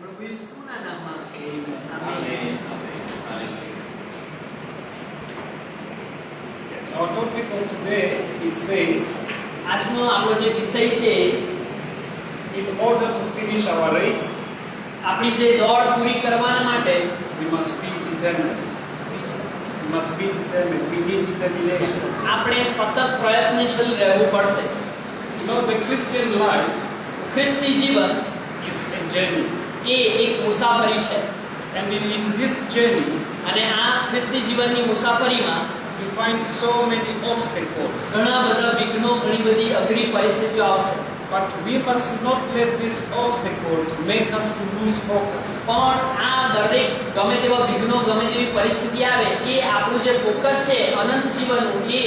પ્રભુ ઈસુના નામમાં Amen. Yes, our topic of today, it says, આજનો આપણો જે વિષય છે, in order to finish our race, આપણી જે દોડ પૂરી કરવાના માટે we must be determined. We must be determined. We need determination. આપણે સતત પ્રયત્નશીલ રહેવું પડશે. You know, the Christian life ખ્રિસ્તી જીવન is a journey. એ એક મુસાફરી છે, And in this journey, અને આ ખ્રિસ્તી જીવનની મુસાફરીમાં we find so many obstacles. ઘણા બધા વિઘ્નો, ઘણી બધી અઘરી પરિસ્થિતિઓ આવશે. But we must not let these obstacles make us to lose focus. પણ આ દરેક ગમે તેવા વિઘ્નો, ગમે તેવી પરિસ્થિતિ આવે, એ આપણું જે ફોકસ છે અનંત જીવનનું, એ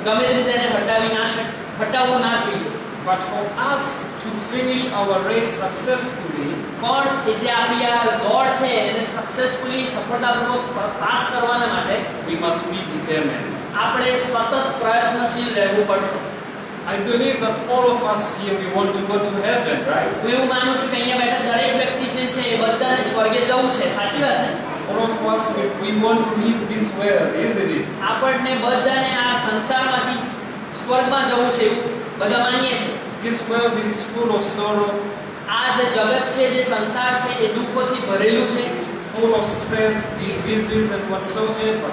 ગમે તે રીતે એને હટાવવું ના જોઈએ. But for us to finish our race successfully, પણ એ જે આપણી આ દોડ છે એને સક્સેસફુલી, સફળતાપૂર્વક પાસ કરવાના માટે we must be determined. આપણે સતત પ્રયત્નશીલ રહેવું પડશે. I believe that all of us here, we want to go to heaven, right? હું એવું માનું છું કે અહીંયા બેઠા દરેક વ્યક્તિ જે છે એ બધાને સ્વર્ગે જવું છે. સાચી વાત ને? All of us, we want to leave this world, isn't it? આપણને બધાને આ સંસારમાંથી સ્વર્ગમાં જવું છે એવું બધા માનીએ છીએ. This world is full of sorrow. આ જે જગત છે, જે સંસાર છે, એ દુઃખોથી ભરેલું છે. It's full of stress, diseases, and whatsoever.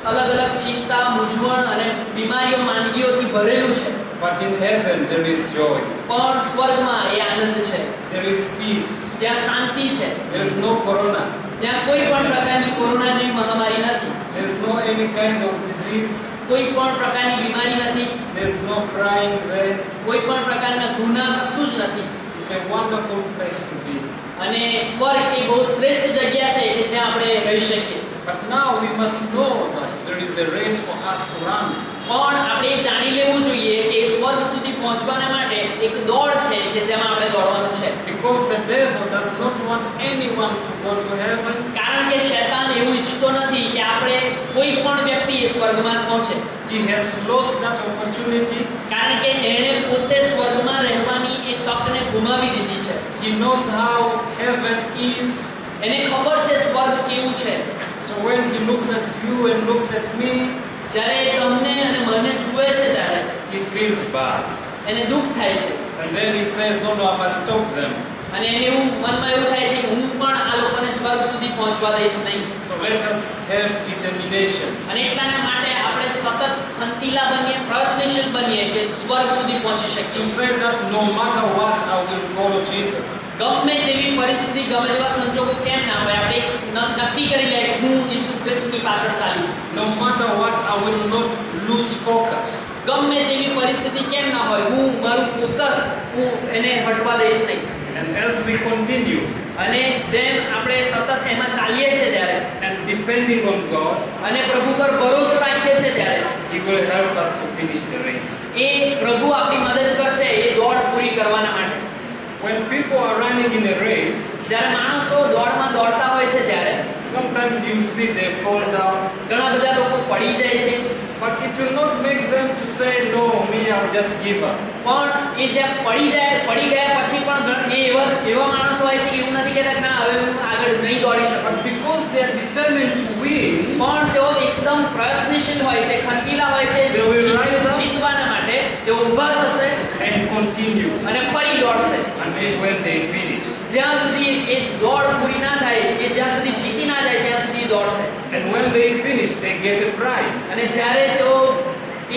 અલગ અલગ ચિંતા, મૂંઝવણ અને બીમારીઓ, માંદગીઓથી ભરેલું છે. But in heaven, there is joy. પણ સ્વર્ગમાં એ આનંદ છે, There is peace. ત્યાં શાંતિ છે, There is no corona. ત્યાં કોઈ પણ પ્રકારની કોરોના જેવી મહામારી નથી, There is no any kind of disease. કોઈ પણ પ્રકારની બીમારી નથી, There is no crying there. કોઈ પણ પ્રકારના ગુનાહ કશું જ નથી. It's a wonderful place to be. અને સ્વર્ગ એ બહુ શ્રેષ્ઠ જગ્યા છે કે જ્યાં આપણે રહી શકીએ. But now we must know that there is a race for us to run. પણ આપણે એ જાણી લેવું જોઈએ કે સ્વર્ગ સુધી પહોંચવાના માટે એક દોડ છે કે જેમાં આપણે દોડવાનું છે. Because the devil does not want anyone to go to heaven. કારણ કે શૈતાન એવું ઈચ્છતો નથી કે આપણે કોઈ પણ વ્યક્તિ એ સ્વર્ગમાં પહોંચે. He has lost that opportunity. કારણ કે એણે પોતે સ્વર્ગમાં રહેવાની એ તકને ગુમાવી દીધી છે. He knows how heaven is. એને ખબર છે સ્વર્ગ કેવું છે. So when he looks at you and looks at me, જ્યારે તમને અને મને જુએ છે ત્યારે he feels bad. એને દુઃખ થાય છે. And then he says, no, I must stop them. અને એને એવું મનમાં એવું થાય છે કે હું પણ આ લોકોને સ્વર્ગ સુધી પહોંચવા દઈશ નહીં. So let us have determination. અને એટલાના માટે આપણે સતત ખંતીલા બનીએ, પ્રયત્નશીલ બનીએ કે સ્વર્ગ સુધી પહોંચી To શકીએ. say that no matter what, I will follow Jesus. ગમે તેવી પરિસ્થિતિ, ગમે તેવા સંજોગો કેમ ના હોય, આપણે નક્કી કરી લે કે હું ઈસુ ખ્રિસ્તની પાછળ ચાલીશ. No matter what, I will not lose focus. ગમે તેવી પરિસ્થિતિ કેમ ના હોય, હું મારું ફોકસ હું એને હટવા દઈશ નહીં. And as we continue અને જેમ આપણે સતત એમાં ચાલીએ છીએ ત્યારે and depending on God, અને પ્રભુ પર ભરોસો રાખીએ છીએ ત્યારે He will help us to finish the race. એ પ્રભુ આપણી મદદ કરશે એ દોડ પૂરી કરવાના માટે. When people are running in a race, જ્યારે માણસો દોડમાં દોડતા હોય છે ત્યારે sometimes you see they fall down, ઘણા બધા લોકો પડી જાય છે. but it will not make them to say, no, me, I'll just give up. પણ એ જે પડી ગયા પછી પણ એ એવા માણસો હોય છે કે એવું નથી કહેતા કે ના હવે હું આગળ નહીં દોડી શકું. But because they are determined to win, પણ તેઓ એકદમ પ્રયત્નશીલ હોય છે, ખંતીલા હોય છે They will rise up. જીતવાના માટે. તેઓ ઊભા થશે and continue અને ફરી દોડશે until when they finish. જ્યાં સુધી એ દોડ પૂરી ના થાય, એ જ્યાં સુધી જીતી ના જાય ત્યાં સુધી એ દોડશે. And when they finish, they get a prize. અને જ્યારે તેઓ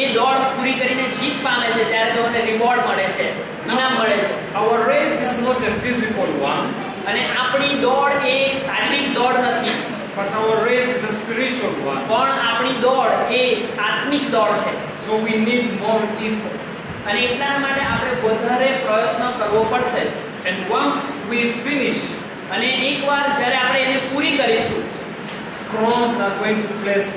એ દોડ પૂરી કરીને જીત પામે છે ત્યારે તેઓને રિવોર્ડ મળે છે, ઇનામ મળે છે. Our race is not a physical one, અને આપણી દોડ એ શારીરિક દોડ નથી, but our race is a spiritual one. પણ આપણી દોડ એ આત્મિક દોડ છે. So we need more effort. અને એટલા માટે આપણે વધારે પ્રયત્ન કરવો પડશે. And once we finish, અને એકવાર જ્યારે આપણે એને પૂરી કરીશું crowns are going to place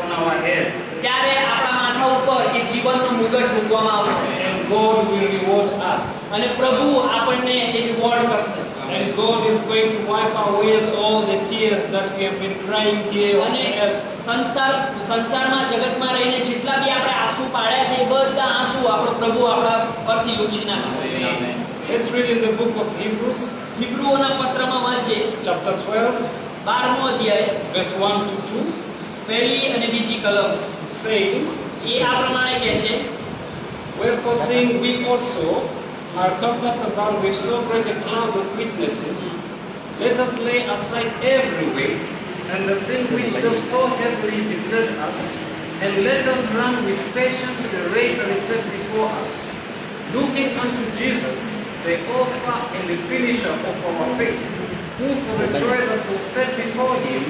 on our head, ત્યારે આપણા માથા ઉપર એ જીવનનો મુગટ મૂકવામાં આવશે. and God will reward us. અને પ્રભુ આપણને એ રિવોર્ડ કરશે. And God is going to wipe away all the tears that we have been crying here on અને earth. સંસારમાં જગતમાં રહીને જેટલા બી આપણે આંસુ પાડ્યા છે એ બધા આંસુ આપણો પ્રભુ આપણા પરથી લૂછી નાખશે. Let's read in the book of Hebrews. હિબ્રુઓના પત્રમાં વાંચીએ chapter 12, 12મો અધ્યાય verse 1 to 2, પહેલી અને બીજી કલમ saying, એ આ પ્રમાણે કહે છે, wherefore seeing we also are compassed about with so great a cloud of witnesses, let us lay aside every weight and the sin which doth so heavily beset us, and let us run with patience the race that is set before us, looking unto Jesus, the author and the finisher of our faith, who for the joy that was set before him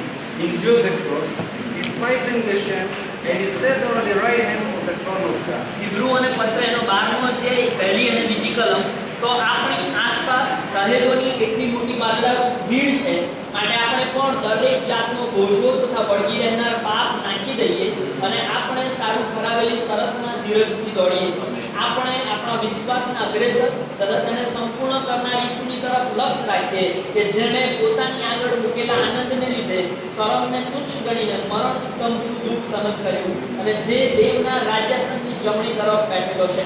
endured the cross, despising the shame, and is set down at the right hand of the throne of God. Hebrew અને પત્ર એનો 12મો અધ્યાય પહેલી અને બીજી કલમ. તો આપણી આસપાસ સહેલોની એટલી મોટી બાદળા ભીડ છે, માટે આપણે પણ દરેક જાતનો બોજો તથા વળગી રહેનાર પાપ નાખી દઈએ અને આપણે સારું ઠરાવેલી શરતના ધીરજથી દોડીએ. આપણે આપણા વિશ્વાસના અગ્રેસર તથા તેને સંપૂર્ણ કરનાર ઈસુની તરફ લક્ષ્ય રાખીએ, કે જેણે પોતાની આગળ મૂકેલા આનંદને લીધે શરમને તુચ્છ ગણીને મરણ સ્તંભનું દુઃખ સહન કર્યું અને જે દેવના રાજ્યાસનની જમણી તરફ બેઠેલો છે.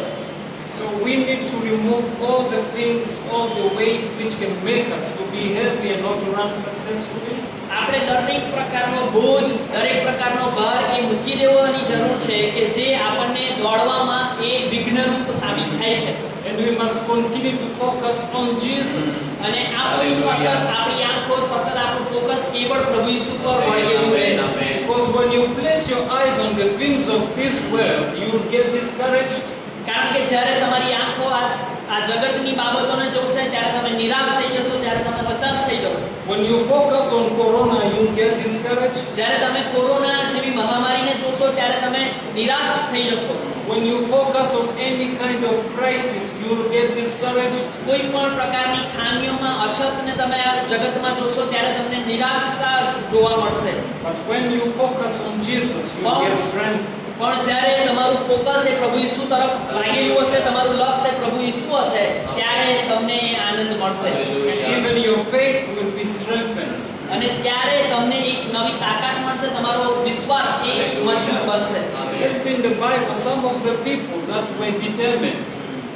So we need to remove all the things, all the weight which can make us to be heavy and not to run successfully. આપણે દરેક પ્રકારનો બોજ, દરેક પ્રકારનો ભાર એ મૂકી દેવાની જરૂર છે કે જે આપણને દોડવામાં એ વિઘ્નરૂપ સાબિત થાય છે. And we must continue to focus on Jesus. અને આપણી સતત આપણી આંખો સતત આપણું ફોકસ કેવળ પ્રભુ ઈસુ પર વળગેલું રહે. Because when you place your eyes on the things of this world, you will get discouraged. કારણ કે જ્યારે તમારી આંખો આ જગતની બાબતોને જોશે ત્યારે તમે નિરાશ થઈ જશો, ત્યારે તમે હતાશ થઈ જશો. When you focus on corona, you will get discouraged. જ્યારે તમે કોરોના જેવી મહામારીને જોશો ત્યારે તમે નિરાશ થઈ જશો. When you focus on any kind of crisis, you will get discouraged. કોઈ પણ પ્રકારની ખામીઓમાં અછતને તમે આ જગતમાં જોશો ત્યારે તમને નિરાશા જોવા મળશે. But when you focus on Jesus, you will get strength. પણ જ્યારે તમારું ફોકસ એ પ્રભુ ઈસુ તરફ લાગેલું હશે, તમારું લક્ષ્ય પ્રભુ ઈસુ હશે, ત્યારે તમને આનંદ મળશે. And even your faith will be strengthened. અને ત્યારે તમને એક નવી તાકાત મળશે, તમારો વિશ્વાસ એ મજબૂત બનશે. Let's see in the Bible some of the people that were determined.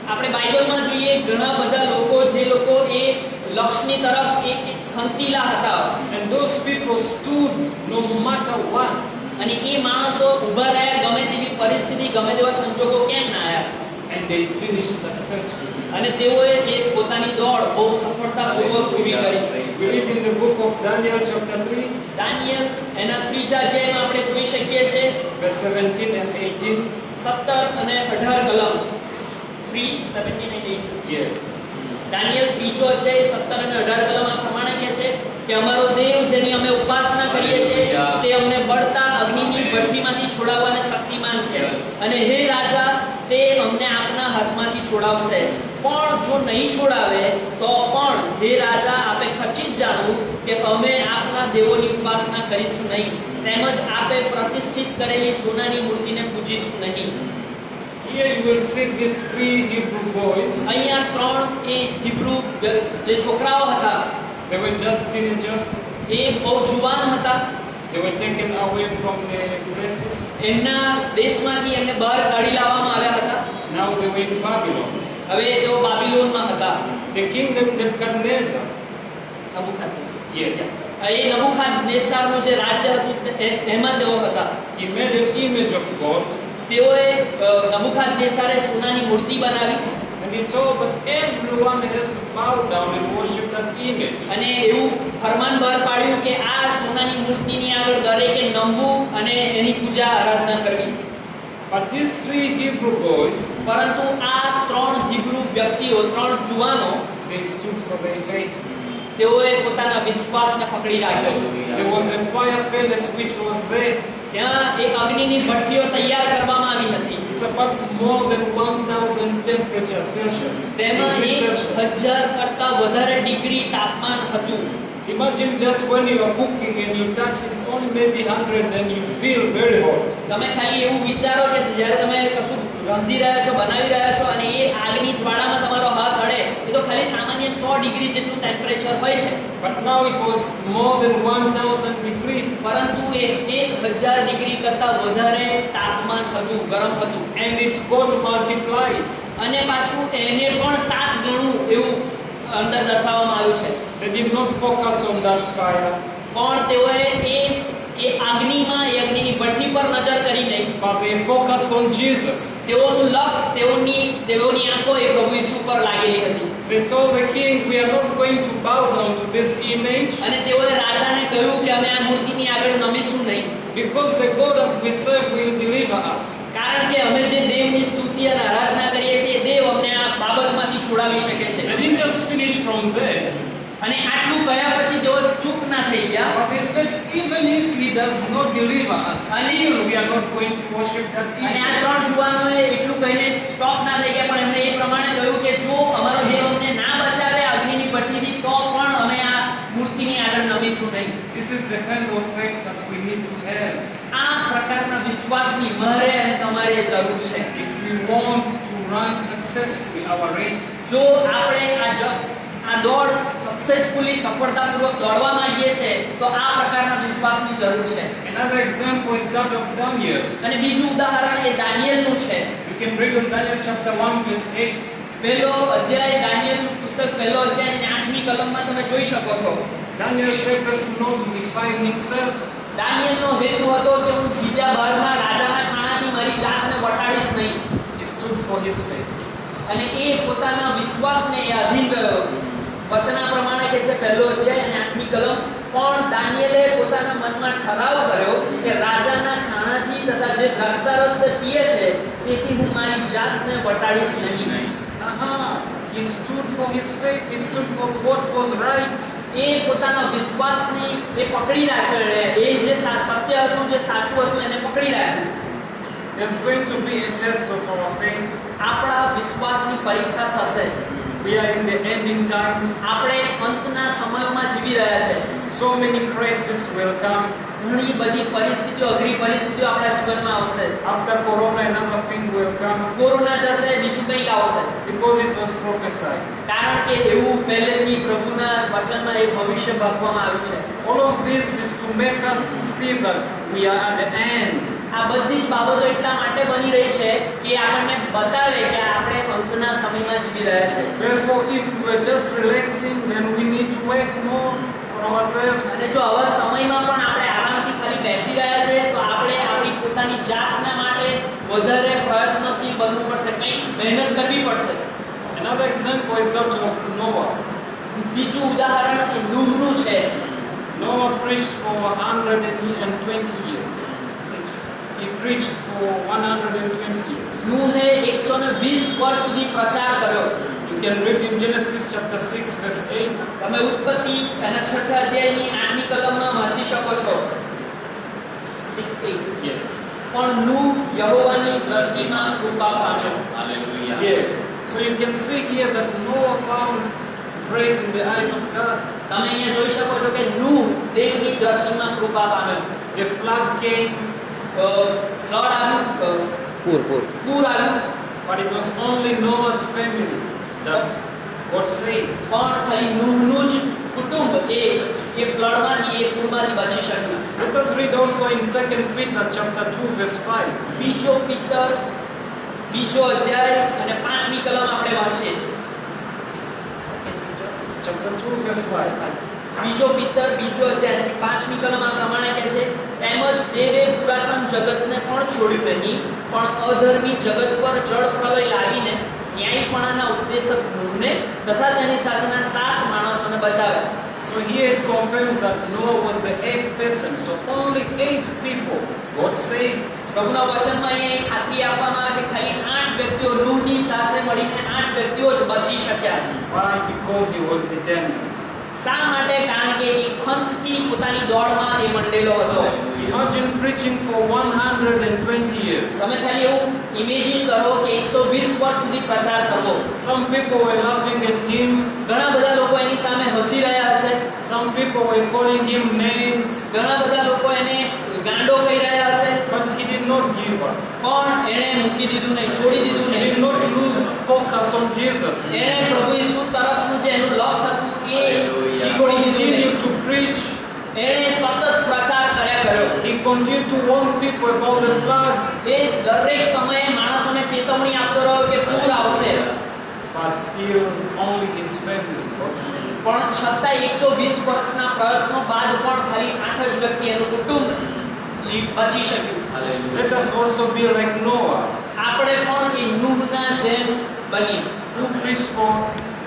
આપણે બાઇબલમાં જોઈએ ઘણા બધા લોકો જે લોકો એ લક્ષ્યની તરફ એ ખંતીલા હતા. And those people stood no matter what. અને એ માણસો ઊભા રહ્યા ગમે તેવી પરિસ્થિતિ, ગમે તેવા સંજોગો કેમ ના આવ્યા. And they finished successfully. અને તેઓએ એ પોતાની દોડ બહુ સફળતાપૂર્વક પૂરી કરી. We read in the book of Daniel chapter 3, દાનિયેલ એના 3જા અધ્યાયમાં આપણે જોઈ શકીએ છીએ verse 17 and 18. 17 અને 18 કલમ. 3, 17 and 18. Yes. દાનિયેલ 3જો અધ્યાય 17 અને 18 કલમ આ પ્રમાણે કહે છે કે અમારો દેવ જેની અમે ઉપાસના કરીએ છીએ તે અમને બળતા અગ્નિની ભઠ્ઠીમાંથી છોડાવવાને શક્તિમાન છે, અને હે રાજા તે અમને આપના હાથમાંથી છોડાવશે. પણ જો નહીં છોડાવે તો પણ હે રાજા આપે ખચિત જાણવું કે અમે આપના દેવોની ઉપાસના કરીશું નહીં, તેમજ આપે પ્રતિષ્ઠિત કરેલી સોનાની મૂર્તિને પૂજીશું નહીં. Here you will see these 3 Hebrew boys. અહીંયા 3 એ હિબ્રુ જે છોકરાઓ હતા They were just teenagers. એ બહુ જુવાન હતા. They were taken away from the places. એમના દેશમાંથી એમને બહાર કાઢી લાવવામાં આવ્યા હતા. Now they were in Babylon. હવે તેઓ બાબિલોનમાં હતા. The kingdom Nebuchadnezzar. નબુખાદનેસર. Yes. એ નબુખાદનેસરનું જે રાજ્ય હતું એમાં તેઓ હતા. He made an image of God. તેઓએ નબુખાદનેસરે સોનાની મૂર્તિ બનાવી And he told that everyone has to bow down and worship that image. અને એવું ફરમાન બહાર પાડ્યું કે આ સોનાની મૂર્તિની આગળ દરેકે નમવું અને એની પૂજા આરાધના કરવી. But these 3 Hebrew boys, પરંતુ આ 3 હિબ્રુ વ્યક્તિઓ, 3 જુવાનો, they stood for their faith. તેઓએ પોતાના વિશ્વાસને પકડી રાખ્યો. There was a fire furnace which was there. ત્યાં એક અગ્નિની ભઠ્ઠીઓ તૈયાર કરવામાં આવી હતી. It's about more than 1000 temperature Celsius. તેમાં Degree Celsius. 1000 કરતા વધારે ડિગ્રી તાપમાન હતું. Imagine just when you are cooking and you touch it's only maybe 100 and you feel very hot. તમે ખાલી એવું વિચારો કે જ્યારે તમે કશું રાંધી રહ્યા છો, બનાવી રહ્યા છો અને એ આગની જ્વાળામાં તમારો હાથ અડે, એ તો ખાલી સામાન્ય 100 ડિગ્રી જેટલું ટેમ્પરેચર હોય છે. But now it was more than 1000 degrees. પરંતુ એ 1000 ડિગ્રી કરતા વધારે તાપમાન હતું, ગરમ હતું. And it got multiplied. અને પાછું એને પણ 7 ગણું એવું અંદર દર્શાવવામાં આવ્યું છે. They did not focus on that fire, પણ તેઓએ એ અગ્નિમાં એ અગ્નિની ભઠ્ઠી પર નજર કરી નહીં. but they focused on Jesus. તેઓનું લક્ષ તેઓની આંખો એ પ્રભુ યીશુ પર લાગેલી હતી. They told the king, we are not going to bow down to this image, અને તેઓએ રાજાને કહ્યું કે અમે આ મૂર્તિની આગળ નમીશું નહીં, because the God that we serve will deliver us. કારણ કે અમે જે દેવની સ્તુતિ અને આરાધના કરીએ છીએ એ દેવ અમને આ બાબતમાંથી છોડાવી શકે છે. They didn't just finish from there, અને આટલું કહ્યા પછી તેઓ ચૂપ ના થઈ ગયા. but they said, even if he does not deliver us, still we are not going to worship that અને આ image. ત્રણ જુવાનોએ એટલું કહીને સ્ટોપ ના થઈ ગયા, પણ એમણે એ પ્રમાણે કહ્યું કે જો અમારો દેવ અમને ના બચાવે અગ્નિની ભઠ્ઠીથી તો પણ અમે આ મૂર્તિની આગળ નમીશું નહીં. This is the kind of faith that we need to have આ પ્રકારના વિશ્વાસની મારે અને તમારે જરૂર છે. if we want to run successfully our race. જો આપણે આ દોડ સક્સેસફુલી સફળતાપૂર્વક દોડવા માંગીએ છીએ તો આ પ્રકારના વિશ્વાસની જરૂર છે. Another example is that of Daniel. અને બીજું ઉદાહરણ એ દાનિયેલનું છે. You can read on Daniel chapter 1 verse 8. પહેલો અધ્યાય દાનિયેલનું પુસ્તક પહેલો અધ્યાય અને 8મી કલમમાં તમે જોઈ શકો છો. Daniel purposed not to defile himself. દાનિયેલનો હેતુ હતો કે હું બીજા બહારના રાજાના ખાણાથી મારી જાતને વટાડીશ નહીં. He stood for his faith. અને એ પોતાના વિશ્વાસને એ અધીન રહ્યો. વચના પ્રમાણે કે છે પહેલો અધ્યાય અને 8મી કલમ, પણ દાનિયેલે પોતાના મનમાં ઠરાવ કર્યો કે રાજાના ખાણાથી તથા જે દ્રાક્ષારસ તે પીએ છે તેથી હું મારી જાતને વટાડીશ નહીં. He stood for his faith. He stood for what was right. એ પોતાના વિશ્વાસને એ પકડી રાખ્યો. એ જે સત્ય હતું, જે સાચું હતું એને પકડી રાખ્યું. There's going to be a test of our faith. આપણા વિશ્વાસની પરીક્ષા થશે. We are in the ending times. આપણે અંતના સમયોમાં જીવી રહ્યા છે. So many crises will come. ઘણી બધી પરિસ્થિતિઓ, અઘરી પરિસ્થિતિઓ આપણા જીવનમાં આવશે. After Corona, another thing will come. Corona જશે, બીજું કંઈક આવશે. Because it was prophesied. કારણ કે એવું પહેલેથી પ્રભુના વચનમાં એ ભવિષ્ય ભાગવામાં આવ્યું છે. All of this is to make us to see that we are at the end. આ બધી જ બાબતો એટલા માટે બની રહી છે કે આપણને બતાવે કે આપણે અંતના સમયમાં જીવી રહ્યા છે. Therefore, if we are just relaxing, then we need to work more on ourselves. અને જો આવા સમયમાં પણ આપણે આરામથી ખાલી બેસી રહ્યા છે તો આપણે આપણી પોતાની જાતના માટે વધારે પ્રયત્નશીલ બનવું પડશે, કંઈક મહેનત કરવી પડશે. Another example is that of Noah. બીજું ઉદાહરણ એ નૂહનું છે. Noah preached for 120 years. He preached for 120 years. નૂહે 120 વર્ષ સુધી પ્રચાર કર્યો. You can read in Genesis chapter 6 verse 8. તમે ઉત્પત્તિ એના 6ઠા અધ્યાયની 8મી કલમમાં વાંચી શકો છો. 6:8. Yes. પણ નૂહ યહોવાની દ્રષ્ટિમાં કૃપા પામ્યો. Hallelujah. Yes. So you can see here that Noah found grace in the eyes of God. તમે અહીંયા જોઈ શકો છો કે નૂહ દેવની દ્રષ્ટિમાં કૃપા પામ્યો. The flood came, ફ્લડ આવ્યું, પૂર આવ્યું, but it was only Noah's family that got saved. પણ ખાલી નૂહનું જ કુટુંબ એ ફ્લડમાંથી, એ પૂરમાંથી બચી શક્યું. Let us read also in 2 Peter chapter 2 verse 5. બીજો અધ્યાય અને 5મી કલમ આપણે વાંચીએ. Chapter 2 verse 5. બીજો અધ્યાય અને 5મી કલમ આ પ્રમાણે કહે છે, તેમજ દેવે પુરાતન જગતને પણ છોડ્યું નહીં, પણ અધર્મી જગત પર જળ પ્રલય લાવીને ન્યાયપણાના ઉપદેશક નૂહને તથા તેની સાથેના 7 માણસોને બચાવ્યા. So here it confirms that Noah was the 8th person. So only 8 people got saved. પ્રભુના વચનમાં અહીંયા એક ખાતરી આપવામાં આવે છે, ખાલી 8 વ્યક્તિઓ, નૂહની સાથે મળીને 8 વ્યક્તિઓ જ બચી શક્યા. Why? Because he was determined. શા માટે? કારણ કે એક ખંતથી પોતાની દોડમાં એ મંડેલો હતો. Imagine preaching for 120 years. તમે ખાલી એવું ઇમેજિન કરો કે 120 વર્ષ સુધી પ્રચાર કરવો. Some people were laughing at him. ઘણા બધા લોકો એની સામે હસી રહ્યા હશે. Some people were calling him names. ઘણા બધા લોકો એને ગાંડો કહી રહ્યા હશે. But he did not give up. પણ એણે મૂકી દીધું નહીં, છોડી દીધું He નહીં. did not lose focus on Jesus. એણે પ્રભુ ઈસુ તરફનું જે એનું લક્ષ હતું એ He છોડી દીધું નહીં. continued to preach. એણે સતત પ્રચાર કર્યા કર્યો. He continued to warn people about the flood. એ દરેક સમયે માણસોને ચેતવણી આપતો રહ્યો કે પૂર આવશે. but still only his family got saved. પણ છતાં 120 વર્ષના પ્રયત્નો બાદ પણ ખાલી 8 જ વ્યક્તિ એનું કુટુંબ બચી શક્યું. Let us also be like Noah, આપણે પણ એ નૂહના જેમ બનીએ, who preached for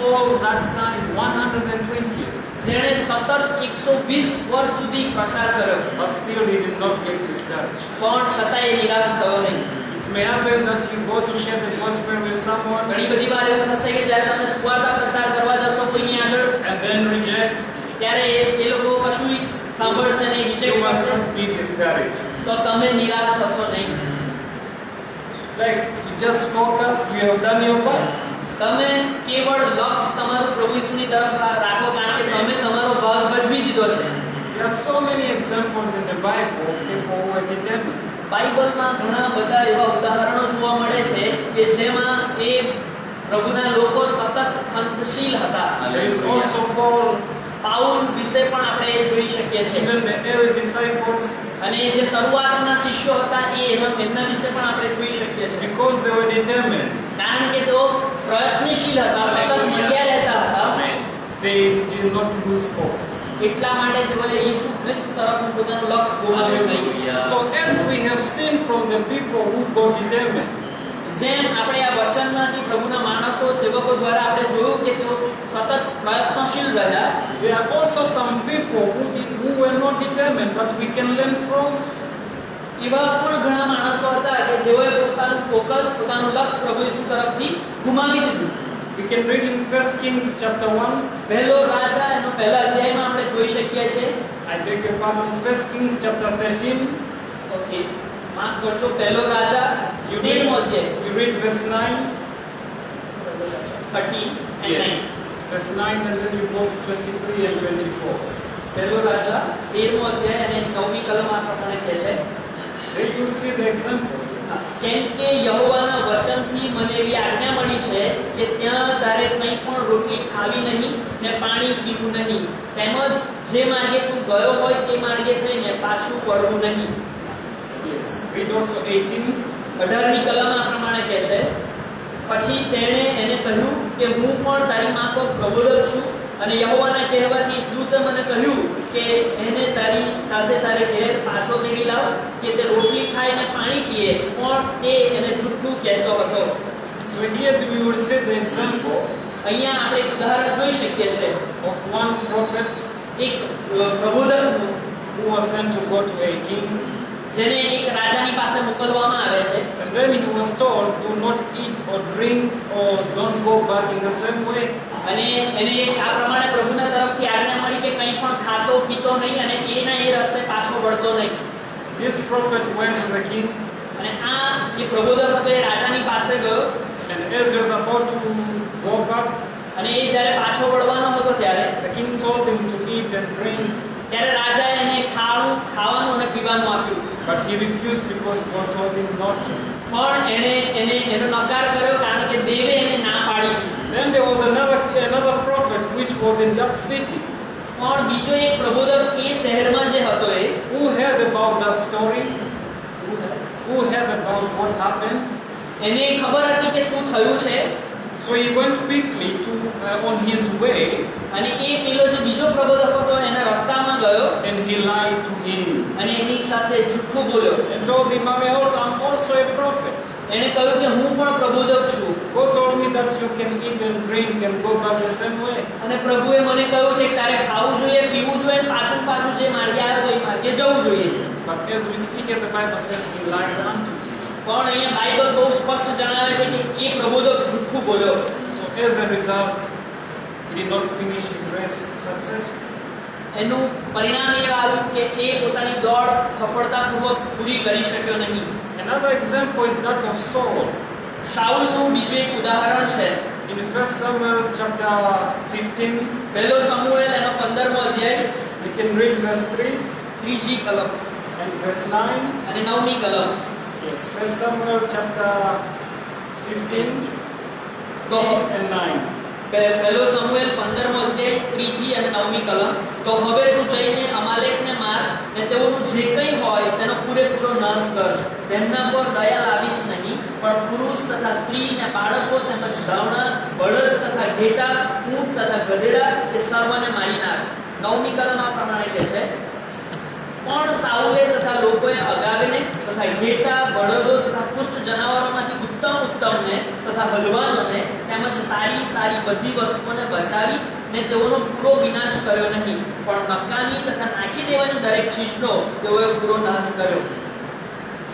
all that time, 120 years. જેણે સતત 120 વર્ષ સુધી પ્રચાર કર્યો, But still he did not get discouraged. પણ છતાં એ નિરાશ થયો નહીં. It may happen that you go to share the gospel with someone ઘણી બધી વાર એવું થશે કે જ્યારે તમે સુવાર્તા પ્રચાર કરવા જશો કોઈની આગળ, and then reject. ત્યારે એ લોકો કશું સાંભળશે નહીં, You રિજેક્ટ must કરશે, not be discouraged. તો તમે નિરાશ થશો નહીં. Like you just focus, you have done your part. તમે કેવળ લક્ષ્ય તમારું પ્રભુ ઈસુની તરફ રાખો, કારણ કે તમે તમારો ભાગ ભજવી દીધો છે. There are so many examples in the Bible of people who are determined. બાઇબલમાં ઘણા બધા એવા ઉદાહરણો જોવા મળે છે કે જેમાં એ પ્રભુના લોકો સતત ખંતશીલ હતા. There is also Paul, Paul વિશે પણ આપણે જોઈ શકીએ છીએ, even the early disciples, અને જે શરૂઆતના શિષ્યો હતા એમના વિશે પણ આપણે જોઈ શકીએ છીએ, because they were determined. કારણ કે તેઓ પ્રયત્નશીલ હતા, સતત મંડ્યા રહેતા હતા. They did not lose focus. એટલા માટે તેઓએ ઈસુ ખ્રિસ્ત તરફનું પોતાનું લક્ષ્ય ગુમાવ્યું નહીં. So as we have seen from the people who got determined, જેમ આપણે આ વચનમાંથી પ્રભુના માણસો સેવકો દ્વારા આપણે જોયું કે તેઓ સતત પ્રયત્નશીલ રહ્યા, there are also some people who were not determined, but we can learn from. એવા પણ ઘણા માણસો હતા કે જેઓએ પોતાનું ફોકસ, પોતાનું લક્ષ્ય પ્રભુ ઈસુ તરફથી ગુમાવી દીધું. We can read in 1 Kings chapter 1. પહેલો રાજા એનો પહેલા અધ્યાયમાં આપણે જોઈ શકીએ છીએ. I beg your pardon, 1 Kings chapter 13. Okay, માફ કરજો, પહેલો રાજા You 13મો read, અધ્યાય, you read verse 9. 30 and 9. Verse 9 and then you go to 23 and 24. પહેલો રાજા 13મો અધ્યાય અને 9મી કલમ આ પ્રમાણે કહે છે, There you see the example. કેમ કે યહોવાના વચનથી મને એવી આજ્ઞા મળી છે કે ત્યાં તારે કંઈ પણ રોટલી ખાવી નહીં ને પાણી પીવું નહીં, તેમજ જે માર્ગે તું ગયો હોય તે માર્ગે થઈને પાછું વળવું નહીં. Yes. Read also 18. 18મી કલમ આ પ્રમાણે કહે છે, પછી તેણે એને કહ્યું કે હું પણ તારી માફક પ્રબોધક છું, અને યહોવાના કહેવાથી દૂતે મને કહ્યું કે એને તારી સાથે તારે ઘેર પાછો તેડી લાવ કે તે રોટલી ખાઈને પાણી પીએ, પણ તે એને જૂઠું કહેતો હતો. So here we will see the example અહીંયા આપણે એક ઉદાહરણ જોઈ શકીએ છીએ, of one prophet એક પ્રબોધકનું, who was sent to go to a king, જેને એક રાજાની પાસે મોકલવામાં આવે છે, and then he was told, do not eat or drink or don't go back in the same way. અને એને આ પ્રમાણે પ્રભુના તરફથી આજ્ઞા મળી કે કંઈ પણ ખાતો પીતો નહીં અને એના એ રસ્તે પાછો વળતો નહીં. This prophet went to the king, અને આ જે પ્રબોધક હતો એ રાજાની પાસે ગયો, and as he was about to go back, અને એ જ્યારે પાછો વળવાનો હતો ત્યારે the king told him to eat and drink, ત્યારે રાજાએ એને ખાવાનું અને પીવાનું આપ્યું, but he refused because God told him not to. પણ એનો નકાર કર્યો કારણ કે દેવે એને ના પાડી. Then there was another prophet which was in that city, પણ બીજો એક પ્રબોધક એ શહેરમાં જે હતો એ who heard about that story, who heard about what happened. એને ખબર હતી કે શું થયું છે, So he went quickly on his way, અને એ પેલો જે બીજો પ્રબોધક હતો એના રસ્તામાં ગયો and he lied to him અને એની સાથે જૂઠું બોલ્યો. and told him, I'm also a prophet. એણે કહ્યું કે હું પણ પ્રબોધક છું, God told me that you can eat and drink and go back the same way. અને પ્રભુએ મને કહ્યું છે કે તારે ખાવું જોઈએ, પીવું જોઈએ, અને પાછું જે માર્ગે આવ્યો તો એ માર્ગે જવું જોઈએ. But as we see here, the Bible says he lied unto him. પણ અહીંયા બાઇબલ બહુ સ્પષ્ટ જણાવે છે કે એ પ્રબોધક જૂઠું બોલ્યો. So as a result, he did not finish his race successfully. એનું પરિણામ એ આવ્યું કે એ પોતાની દોડ સફળતાપૂર્વક પૂરી કરી શક્યો નહીં. Another example is that of Saul. શાઉલનું બીજું એક ઉદાહરણ છે. In 1 Samuel chapter 15, પહેલો સમુએલ એનો 15મો અધ્યાય, we can read verse 3 ત્રીજી કલમ and verse 9. અને 9મી કલમ. Yes, 1 Samuel chapter 15, તો 8 and 9. પહેલો સમુએલ 15મો અધ્યાય, ત્રીજી અને 9મી કલમ. તો હવે તું જઈને અમાલેકને માર ને તેઓનું જે કંઈ હોય તેનો પૂરેપૂરો નાશ કર. તેમના પર દયા લાવીશ નહીં, પણ પુરુષ તથા તથા સ્ત્રી ને બાળકો તેમજ ધાવણા, બળદ તથા ઘેટા, ઊંટ તથા ગધેડા એ સર્વને મારી નાખ. 9મી કલમ આ પ્રમાણે કહે છે, પણ સાઉલે તથા લોકોએ અગાગને તથા ઘેટા, બળદો તથા પુષ્ટ જનાવરોમાંથી ઉત્તમને તથા હલવાનોને તેમજ સારી સારી બધી વસ્તુઓને બચાવી ને તેઓનો પૂરો વિનાશ કર્યો નહીં, પણ નકામી તથા નાખી દેવાની દરેક ચીજનો તેઓએ પૂરો નાશ કર્યો.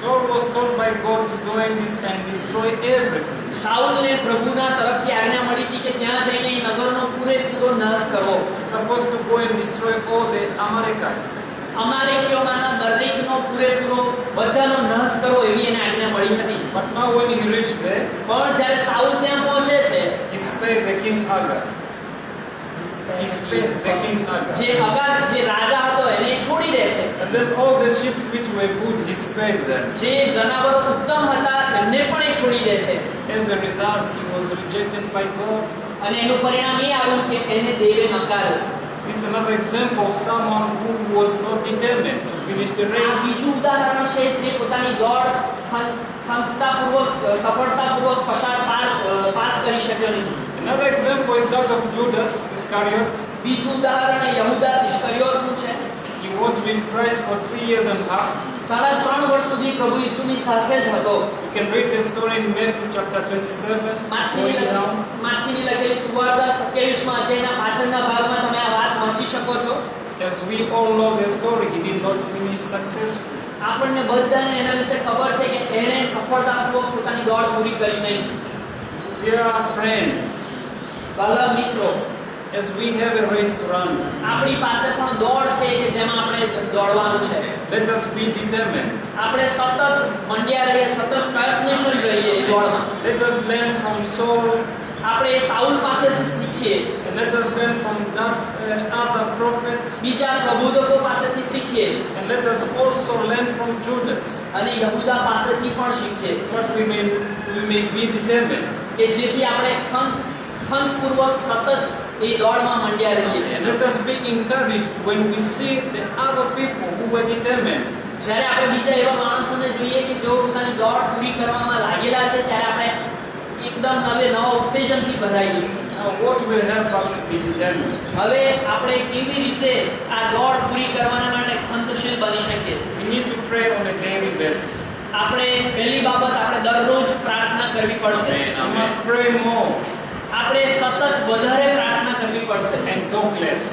Saul was told by God to go and destroy everything. શાઉલને પ્રભુના તરફથી આજ્ઞા મળી હતી કે ત્યાં જઈને એ નગરનો પૂરેપૂરો નાશ કરવો. Supposed to go and destroy all the Amalekites. અમાલેકીઓમાંના દરેકનો પૂરેપૂરો બધાનો નાશ કરવો એવી એને આજ્ઞા મળી હતી. But now when he reached there, પણ જ્યારે સાઉલ ત્યાં પહોંચે છે, he spared the king Agag. He spared the king Agag. જે અગાગ જે રાજા હતો એને છોડી દે છે. And then all the sheep which were good, he spared them. જે જનાવરો ઉત્તમ હતા એમને પણ એ છોડી દે છે. As a result, he was rejected by God. અને એનું પરિણામ એ આવ્યું કે એને દેવે નકાર્યો. This is another example of someone who was not determined to finish the આ race. બીજું ઉદાહરણ છે જે પોતાની દોડ ખંતતાપૂર્વક સફળતાપૂર્વક પાસ કરી શક્યો નહીં. Another example is that of Judas Iscariot. બીજું ઉદાહરણ એ યહૂદા ઇસ્કરિયોતનું છે. He was with Christ for 3 years and a half. 3.5 વર્ષ સુધી પ્રભુ ઈસુની સાથે જ હતો. You can read the story in Matthew chapter 27. માથીની લખેલી સુવાર્તા 27મા અધ્યાયના પાછળના ભાગમાં તમે આ વાત વાંચી શકો છો. As we all know the story, he did not finish successfully. આપણને બધાને એના વિશે ખબર છે કે એણે સફળતાપૂર્વક પોતાની દોડ પૂરી કરી નહીં. Dear friends, ભલા મિત્રો, as we have a race to run, આપણી પાસે પણ દોડ છે કે જેમાં આપણે દોડવાનું છે. let us be determined. આપણે સતત મંડ્યા રહીએ, સતત પ્રયત્નશીલ રહીએ એ દોડમાં. Let us learn from Saul, આપણે સાઉલ પાસેથી શીખીએ, and let us learn from that other prophet, બીજા પ્રબોધકો પાસેથી શીખીએ, and let us also learn from Judas, અને યહૂદા પાસેથી પણ શીખીએ, so that we may be determined. કે જેથી આપણે ખંતપૂર્વક સતત એ દોડમાં મંડ્યા રહીએ. And let us be encouraged when we see the other people who were determined. જ્યારે આપણે બીજા એવા માણસોને જોઈએ કે જેઓ પોતાની દોડ પૂરી કરવામાં લાગેલા છે, ત્યારે આપણે એકદમ નવા ઉત્તેજનથી ભરાઈએ. Now, what will help us to be determined? હવે આપણે કેવી રીતે આ દોડ પૂરી કરવાના માટે ખંતશીલ બની શકીએ? We need to pray on a daily basis. આપણે પહેલી બાબત આપણે દરરોજ પ્રાર્થના કરવી પડશે. We must pray more આપણે સતત વધારે પ્રાર્થના કરવી પડશે and talk less.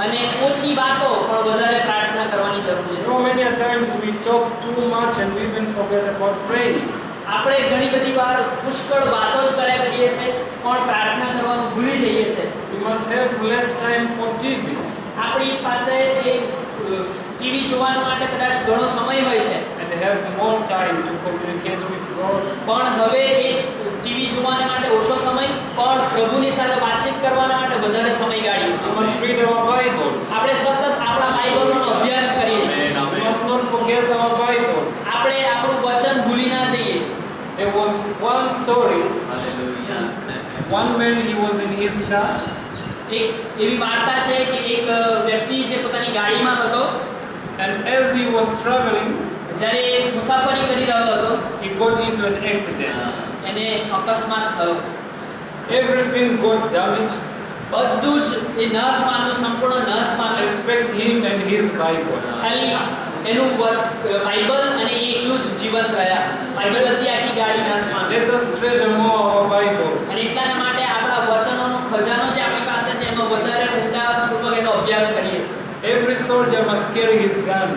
અને ઓછી વાતો પણ વધારે પ્રાર્થના કરવાની જરૂર છે. So many times we talk too much and we even forget about praying. આપણે ઘણી બધી વાર પુષ્કળ વાતો જ કર્યા કરીએ છીએ પણ પ્રાર્થના કરવાનું ભૂલી જઈએ છીએ. We must have less time for TV. આપણી પાસે એ ટીવી જોવા માટે કદાચ ઘણો સમય હોય છે And have more time to communicate with God. પણ હવે એ ટીવી જોવાને માટે ઓછો સમય પણ પ્રભુની સાથે વાતચીત કરવાના માટે વધારે સમય કાઢીએ. We must read our Bibles. આપણે સતત આપણા બાઇબલનો અભ્યાસ કરીએ. We must not forget our Bibles. આપણે આપણું વચન ભૂલી ના જઈએ. There was one story. One man, he was in his car. એક એવી વાર્તા છે કે એક વ્યક્તિ જે પોતાની ગાડીમાં હતો, And as he was traveling, જ્યારે મુસાફરી કરી રહ્યો હતો, he got into an accident. એને અકસ્માત થયો. Everything got damaged બધું જ એ નાશ પામ્યું, સંપૂર્ણ નાશ પામ્યું. except him and his Bible. ખાલી એનું બાઇબલ અને એ એકલું જ જીવંત રહ્યા. બાકી બધી આખી ગાડી નાશ પામી. Let us treasure more our Bibles. અને એટલા માટે આપણા વચનોનો ખજાનો જે આપણી પાસે છે એમાં વધારે ઊંડાપૂર્વક એનો અભ્યાસ કરીએ. Every soldier must carry his gun.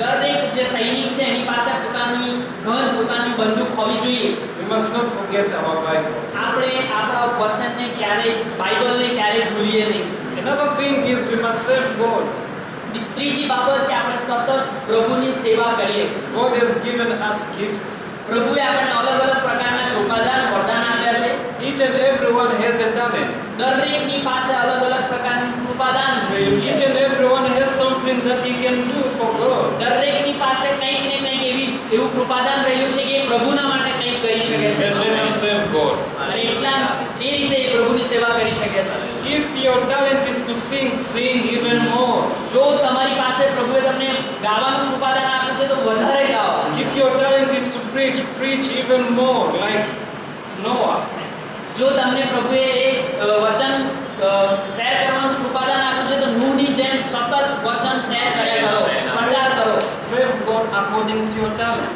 દરેક જે સૈનિક છે એની પાસે પોતાની ગન, પોતાની બંદૂક હોવી જોઈએ. We must not forget our Bibles. આપણે આપણા વચનને ક્યારેય, બાઇબલને ક્યારેય ભૂલીએ નહીં. Another thing is we must serve God. ત્રીજી બાબત કે આપણે સતત પ્રભુની સેવા કરીએ. God has given us gifts. પ્રભુએ આપણને અલગ અલગ પ્રકારના કૃપાદાન, વરદાન આપ્યા છે. Each and everyone has a talent. દરેકની પાસે અલગ અલગ પ્રકારની કૃપાદાન રહેલું છે. Each and everyone has something that he can do for God. દરેકની પાસે કંઈક ને કંઈક એવું કૃપાદાન રહેલું છે કે એ પ્રભુના માટે કંઈક કરી શકે છે. And let us serve God. અને એટલા એ રીતે એ પ્રભુની સેવા કરી શકે છે. If your talent is to sing, sing even more. જો તમારી પાસે પ્રભુએ તમને ગાવાનું કૃપાદાન આપ્યું છે તો વધારે ગાઓ. If your talent is to preach, preach even more. Like Noah. જો તમને પ્રભુએ વચન શેર કરવાનું કૃપાદાન આપ્યું છે તો નૂહની જેમ સતત વચન શેર કર્યા કરો, પ્રચાર કરો. Serve God according to your talent.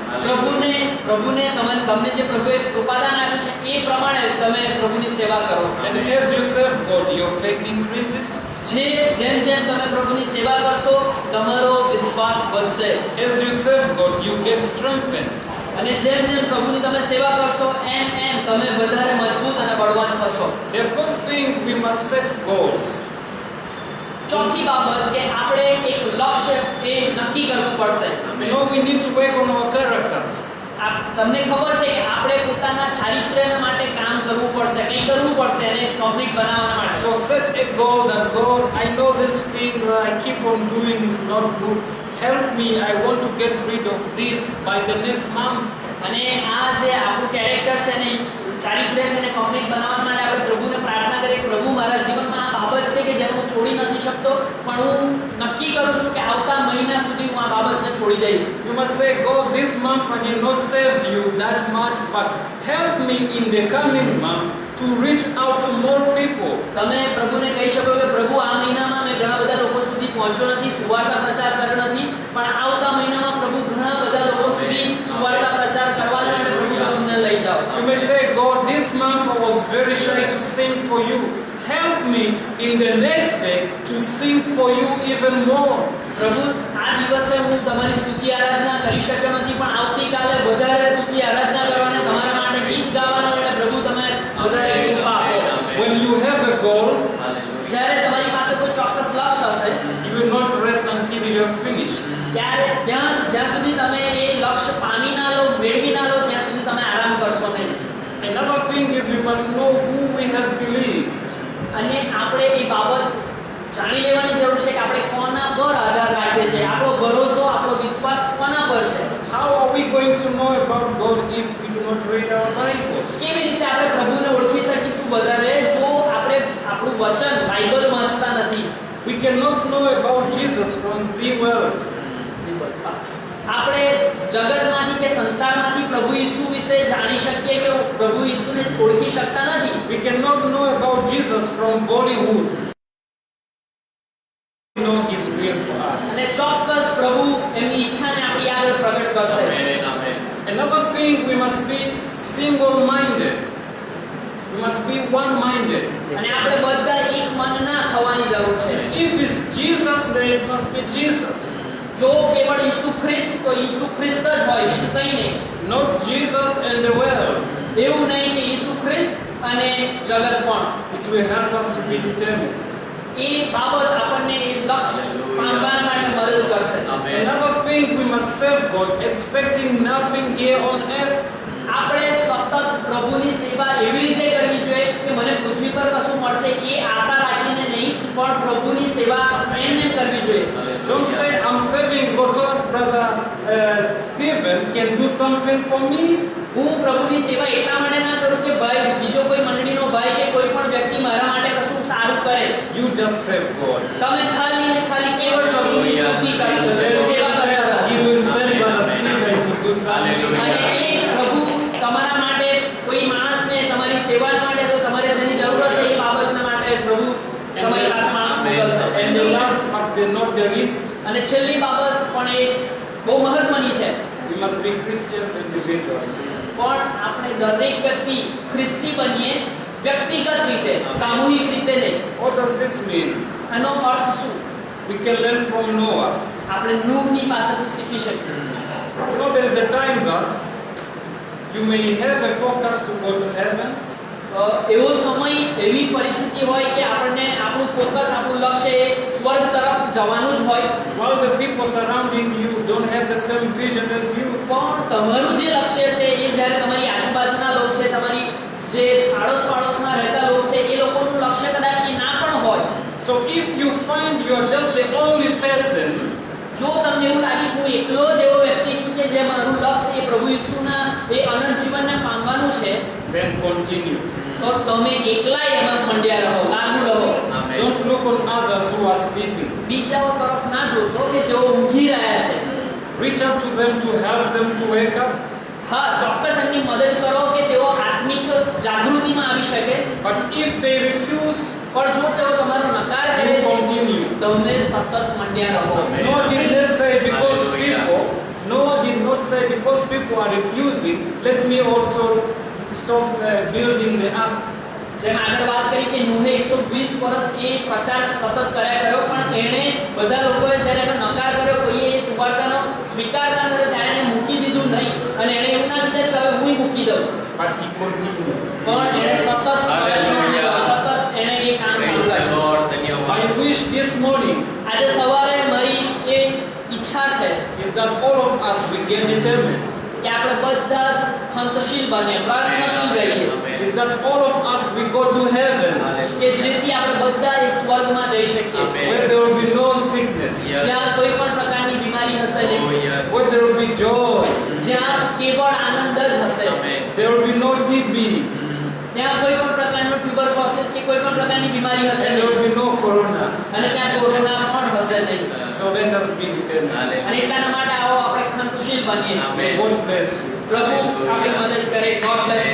પ્રભુને તમને જે પ્રભુએ કૃપાદાન આપ્યું છે એ પ્રમાણે તમે પ્રભુની સેવા કરો. And as you serve God, your faith increases. જેમ તમે પ્રભુની સેવા કરશો તમારો વિશ્વાસ વધશે. As you serve God, you get strengthened. અને જેમ પ્રભુની તમે સેવા કરશો એમ તમે વધારે મજબૂત અને બળવાન થશો. The fourth thing, we must set goals. ચોથી બાબત કે આપણે એક લક્ષ્ય એ નક્કી કરવું પડશે. You know, we need to work on our characters. તમને ખબર છે કે આપણે પોતાના ચારિત્ર્ય માટે કામ કરવું પડશે, કંઈ કરવું પડશે એને કમ્પ્લીટ બનાવવા માટે. So set a goal that God, I know this thing that I keep on doing is not good. Help me, I want to get rid of this by the next month. અને આ જે આપણું character છે ને ચારિત્ર્ય છે ને complete બનાવવા માટે આપણે પ્રભુને પ્રાર્થના કરીએ કે પ્રભુ મારા જીવનમાં આ બાબત છે કે જેને હું છોડી નથી શકતો, પણ હું નક્કી કરું છું કે આવતા મહિના સુધી હું આ બાબતને છોડી દઈશ. You must say, God, this month I did not serve you that much, but help me in the coming month to reach out to more people. તમે પ્રભુને કહી શકો કે પ્રભુ આ મહિનામાં મેં ઘણા બધા લોકો સુધી પહોંચ્યો નથી, સુવાર્તા પ્રચાર કર્યો નથી, પણ આવતા મહિનામાં પ્રભુ ઘણા બધા લોકો સુધી સુવાર્તા પ્રચાર કરવાના માટે પ્રભુ તમને લઈ જાઓ. You may say, God, this month I was very shy to sing for you. Help me in the next day to sing for you even more. પ્રભુ આ દિવસે હું તમારી સ્તુતિ આરાધના કરી શક્યો નથી, પણ આવતીકાલે વધારે સ્તુતિ આરાધના કરવાને તમારા માટે ગીત ગાવાના માટે પ્રભુ તમે વધારે કૃપા આપો. When you have a goal, જ્યારે તમારી પાસે કોઈ ચોક્કસ લક્ષ્ય હશે you will not rest until you have finished. ત્યારે જ્યાં સુધી તમે એ લક્ષ્ય પામી ના લો, મેળવી ના લો, ત્યાં સુધી તમે આરામ કરશો નહીં. Another thing is we must know who we have believed. અને આપણે એ બાબત જાણી લેવાની જરૂર છે કે આપણે કોના પર આધાર રાખીએ છીએ, આપણો ભરોસો, આપણો વિશ્વાસ કોના પર છે. How are we going to know about God if we do not read our Bible? કેવી રીતે આપણે પ્રભુને ઓળખી શકીશું વધારે જો આપણે આપણું વચન બાઇબલ વાંચતા નથી. We cannot know about Jesus from the world. આપણે જગતમાંથી કે સંસારમાંથી પ્રભુ યીશુ વિશે જાણી શકીએ કે પ્રભુ યીશુને ઓળખી શકતા નથી. We cannot know about Jesus from Bollywood. We know His will for us. અને ચોક્કસ પ્રભુ એમની ઈચ્છાને આપણી આગળ પ્રગટ કરશે. Another thing, we must be single-minded. We must be one-minded. અને આપણે બધા એક મનના થવાની જરૂર છે. If it's Jesus, then it must be Jesus. જો કેવળ ઈસુ ખ્રિસ્ત તો ઈસુ ખ્રિસ્ત જ હોય, બીજું કંઈ નહીં. Not Jesus and the world. એવું નહીં કે ઈસુ ખ્રિસ્ત અને જગત પણ. It will help us to be determined. એ બાબત આપણને એ લક્ષ્ય પામવા માટે મદદ કરશે. Another thing, we must serve God expecting nothing here on earth. આપણે સતત પ્રભુની સેવા એવી રીતે કરવી જોઈએ કે મને પૃથ્વી પર કશું મળશે એ આશા રાખીને નહીં, પણ પ્રભુની સેવા એમને કરવી જોઈએ. Don't say, I'm serving God so that brother Stephen can do something for me. હું પ્રભુની સેવા એટલા માટે ના કરું કે ભાઈ બીજો કોઈ મંડળીનો ભાઈ કે કોઈ પણ વ્યક્તિ મારા માટે કશું સારું કરે. You just serve God. તમે ખાલી ને ખાલી કેવળ પ્રભુની સ્તુતિ કરી સેવા કરતા રહો. He will send brother Stephen to do something. અને એ પ્રભુ તમારા માટે કોઈ માણસને તમારી સેવા માટે તો તમારે જેની જરૂર હશે એ બાબતના માટે પ્રભુ તમારી પાસે માણસ મોકલશે. And the last but not the least, અને છેલ્લી બાબત પણ એ બહુ મહત્વની છે. we must be Christians individually. પણ આપણે દરેક વ્યક્તિ ખ્રિસ્તી બનીએ વ્યક્તિગત રીતે, સામૂહિક રીતે નહીં. What does this mean? આનો અર્થ શું? We can learn from Noah. આપણે નૂહની પાસેથી શીખી શકીએ. You know, there is a time that you may have a focus to go to heaven. એવો સમય, એવી પરિસ્થિતિ હોય કે આપણને આપણું ફોકસ, આપણું લક્ષ્ય એ સ્વર્ગ તરફ જવાનું જ હોય, While the people surrounding you don't have the same vision as you. પણ તમારું જે લક્ષ્ય છે એ જ્યારે તમારી આજુબાજુના લોક છે, તમારી જે આડોશ પાડોશમાં રહેતા લોક છે એ લોકોનું લક્ષ્ય કદાચ એ ના પણ હોય. So if you find you are just the only person, જો તમને એવું લાગે કે હું એકલો જ એવો વ્યક્તિ છું કે જે મારું લક્ષ્ય એ પ્રભુ ઈસુના એ અનંત જીવનને પામવાનું છે, then continue. તો તમે એકલા એમાં મંડ્યા રહો, લાગુ રહો. Don't look on others who are sleeping. બીજાઓ તરફ ના જોશો કે જેઓ ઊંઘી રહ્યા છે. Reach out to them to help them to wake up. હા, ચોક્કસ એમની મદદ કરો કે તેઓ આત્મિક જાગૃતિમાં આવી શકે. But if they refuse, પણ જો તેઓ તમારો નકાર કરે you છે, continue. તમે સતત મંડ્યા રહો. Noah did not say because people are refusing, let me also stop building the ark. જેમ આગળ વાત કરી કે નૂહે 120 વર્ષ એ પ્રચાર સતત કર્યા કર્યો, પણ એણે બધા લોકોએ જ્યારે એનો નકાર કર્યો, કોઈએ એ સુવાર્તાનો સ્વીકાર ના કર્યો, ત્યારે એણે મૂકી દીધું નહીં અને એણે એવું ના વિચાર્યું કે હવે હું મૂકી દઉં, But he continued. પણ એણે સતત પ્રયત્નશીલ રહ્યો, સતત એણે એ કામ ચાલુ રાખ્યું. I wish this morning આજે સવારે મારી એ ઈચ્છા છે is that all of us we get determined. કે આપણે બધા જ ખંતશીલ બને, પ્રયત્નશીલ રહીએ, Is that all of us we go to heaven કે જેથી આપણે બધા એ સ્વર્ગમાં જઈ શકીએ, where there will be no sickness, જ્યાં કોઈ પણ પ્રકારની બીમારી હશે નહીં, where there will be joy, જ્યાં કેવળ આનંદ જ હશે, there will be no TB, ત્યાં કોઈ પણ પ્રકારનું ટ્યુબરક્લોસિસ કે કોઈ પણ પ્રકારની બીમારી હશે and there નહીં, will be no corona. અને ત્યાં કોરોના પણ હશે નહીં. So let us be determined. અને એટલાના માટે આવો આપણે ખંતશીલ બનીએ. May God bless you. પ્રભુ આપણી મદદ કરે. God bless